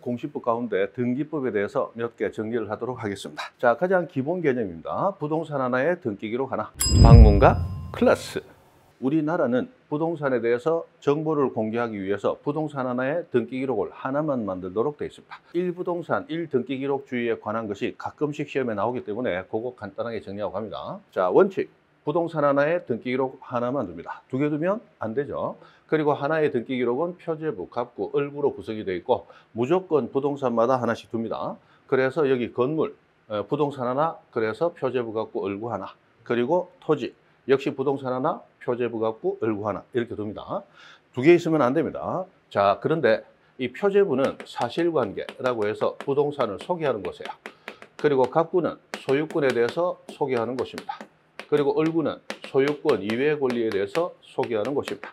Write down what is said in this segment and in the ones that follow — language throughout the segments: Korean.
공시법 가운데 등기법에 대해서 몇 개 정리를 하도록 하겠습니다. 자, 가장 기본 개념입니다. 부동산 하나에 등기 기록 하나. 방문가 클래스. 우리나라는 부동산에 대해서 정보를 공개하기 위해서 부동산 하나에 등기 기록을 하나만 만들도록 되어 있습니다. 1부동산 1등기 기록주의에 관한 것이 가끔씩 시험에 나오기 때문에 그거 간단하게 정리하고 갑니다. 자, 원칙. 부동산 하나에 등기 기록 하나만 둡니다. 두 개 두면 안 되죠. 그리고 하나의 등기 기록은 표제부, 갑구, 을구로 구성이 되어 있고 무조건 부동산마다 하나씩 둡니다. 그래서 여기 건물, 부동산 하나, 그래서 표제부, 갑구, 을구 하나. 그리고 토지, 역시 부동산 하나, 표제부, 갑구, 을구 하나. 이렇게 둡니다. 두 개 있으면 안 됩니다. 자, 그런데 이 표제부는 사실관계라고 해서 부동산을 소개하는 것이에요. 그리고 갑구는 소유권에 대해서 소개하는 것입니다. 그리고 을구는 소유권 이외의 권리에 대해서 소개하는 것입니다.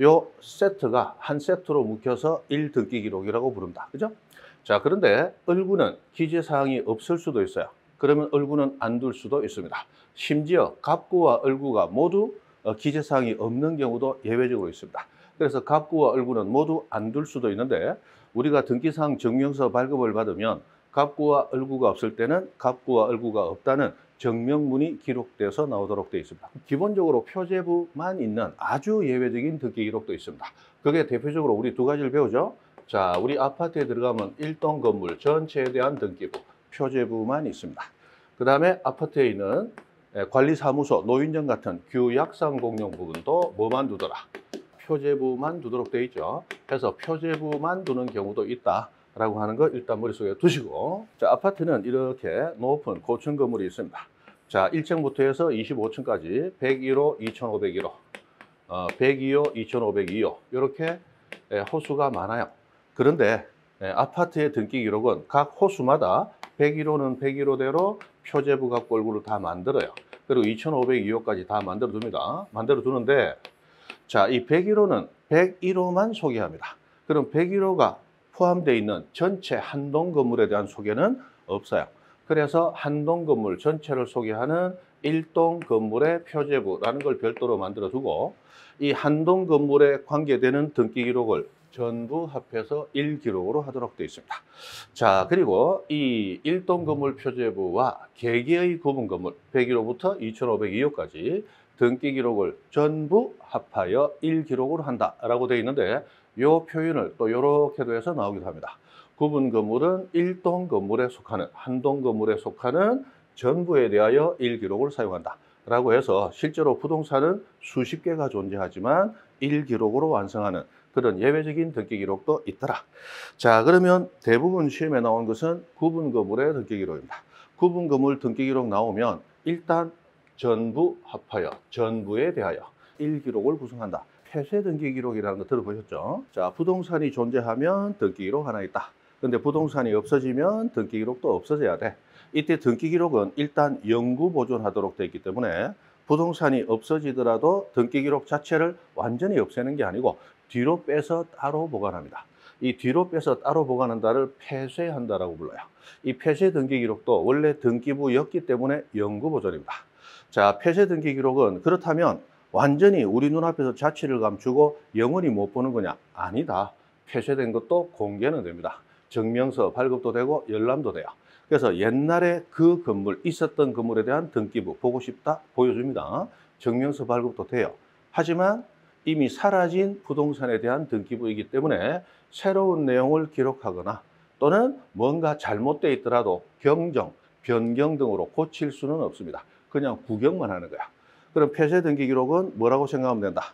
요 세트가 한 세트로 묶여서 1등기 기록이라고 부릅니다. 그죠? 자, 그런데 을구는 기재사항이 없을 수도 있어요. 그러면 을구는 안 둘 수도 있습니다. 심지어 갑구와 을구가 모두 기재사항이 없는 경우도 예외적으로 있습니다. 그래서 갑구와 을구는 모두 안 둘 수도 있는데 우리가 등기사항 증명서 발급을 받으면 갑구와 을구가 없을 때는 갑구와 을구가 없다는 정명문이 기록돼서 나오도록 되어 있습니다. 기본적으로 표제부만 있는 아주 예외적인 등기 기록도 있습니다. 그게 대표적으로 우리 두 가지를 배우죠. 자, 우리 아파트에 들어가면 1동 건물 전체에 대한 등기부, 표제부만 있습니다. 그 다음에 아파트에 있는 관리사무소, 노인정 같은 규약상 공용 부분도 뭐만 두더라? 표제부만 두도록 되어 있죠. 그래서 표제부만 두는 경우도 있다. 라고 하는 거 일단 머릿속에 두시고, 자, 아파트는 이렇게 높은 고층 건물이 있습니다. 자, 1층부터 해서 25층까지 101호, 2501호, 102호, 2502호 이렇게 호수가 많아요. 그런데 아파트의 등기 기록은 각 호수마다 101호는 101호대로 표제부, 갑구, 을구를 다 만들어요. 그리고 2502호까지 다 만들어 둡니다. 만들어 두는데, 자, 이 101호는 101호만 소개합니다. 그럼 101호가 포함되어 있는 전체 한동 건물에 대한 소개는 없어요. 그래서 한동 건물 전체를 소개하는 1동 건물의 표제부라는 걸 별도로 만들어 두고 이 한동 건물에 관계되는 등기 기록을 전부 합해서 1기록으로 하도록 되어 있습니다. 자, 그리고 이 1동 건물 표제부와 개개의 구분 건물 101호부터 2502호까지 등기 기록을 전부 합하여 1기록으로 한다라고 되어 있는데 이 표현을 또 이렇게도 해서 나오기도 합니다. 구분 건물은 1동 건물에 속하는, 한동 건물에 속하는 전부에 대하여 1기록을 사용한다 라고 해서 실제로 부동산은 수십 개가 존재하지만 1기록으로 완성하는 그런 예외적인 등기 기록도 있더라. 자, 그러면 대부분 시험에 나온 것은 구분 건물의 등기 기록입니다. 구분 건물 등기 기록 나오면 일단 전부 합하여, 전부에 대하여 1기록을 구성한다. 폐쇄 등기 기록이라는 거 들어보셨죠? 자, 부동산이 존재하면 등기 기록 하나 있다. 근데 부동산이 없어지면 등기 기록도 없어져야 돼. 이때 등기 기록은 일단 영구 보존하도록 되어 있기 때문에 부동산이 없어지더라도 등기 기록 자체를 완전히 없애는 게 아니고 뒤로 빼서 따로 보관합니다. 이 뒤로 빼서 따로 보관한다를 폐쇄한다라고 불러요. 이 폐쇄 등기 기록도 원래 등기부였기 때문에 영구 보존입니다. 자, 폐쇄 등기 기록은 그렇다면 완전히 우리 눈앞에서 자취를 감추고 영원히 못 보는 거냐? 아니다. 폐쇄된 것도 공개는 됩니다. 증명서 발급도 되고 열람도 돼요. 그래서 옛날에 그 건물, 있었던 건물에 대한 등기부 보고 싶다? 보여줍니다. 증명서 발급도 돼요. 하지만 이미 사라진 부동산에 대한 등기부이기 때문에 새로운 내용을 기록하거나 또는 뭔가 잘못되어 있더라도 경정, 변경 등으로 고칠 수는 없습니다. 그냥 구경만 하는 거야. 그럼 폐쇄 등기 기록은 뭐라고 생각하면 된다?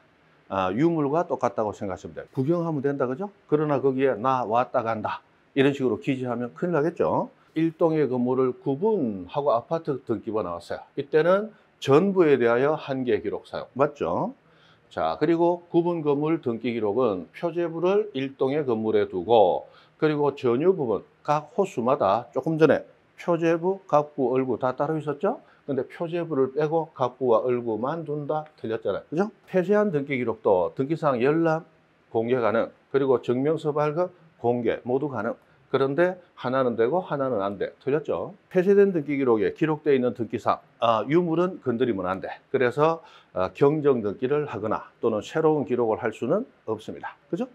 유물과 똑같다고 생각하시면 돼요. 구경하면 된다, 그죠? 그러나 거기에 나 왔다 간다 이런 식으로 기재하면 큰일 나겠죠. 1동의 건물을 구분하고 아파트 등기부가 나왔어요. 이때는 전부에 대하여 한 개 기록 사용, 맞죠? 자, 그리고 구분 건물 등기 기록은 표제부를 1동의 건물에 두고 그리고 전유 부분 각 호수마다 조금 전에 표제부, 갑구, 을구 다 따로 있었죠? 근데 표제부를 빼고 갑구와 을구만 둔다 틀렸잖아요. 그죠? 폐쇄한 등기 기록도 등기사항 열람 공개 가능, 그리고 증명서 발급 공개 모두 가능. 그런데 하나는 되고 하나는 안 돼. 틀렸죠? 폐쇄된 등기 기록에 기록되어 있는 등기사항, 유물은 건드리면 안 돼. 그래서 경정 등기를 하거나 또는 새로운 기록을 할 수는 없습니다. 그죠?